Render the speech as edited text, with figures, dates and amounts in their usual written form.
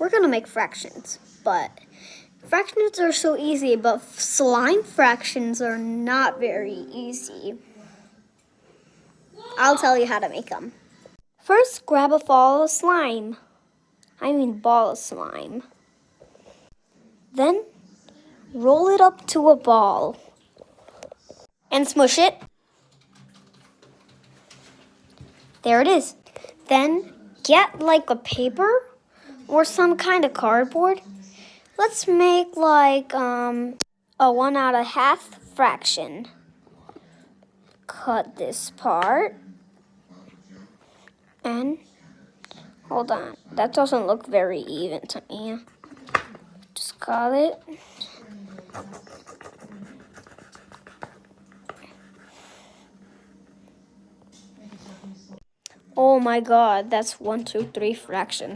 we're gonna make fractions, but fractions are so easy, but slime fractions are not very easy. I'll tell you how to make them. First, grab a ball of slime. Ball of slime. Then, roll it up to a ball and smush it. There it is. Then, get like a paper or some kind of cardboard. Let's make like a 1/2 fraction. Cut this part. And hold on, that doesn't look very even to me. Just cut it. Oh my God, that's 1, 2, 3 fractions.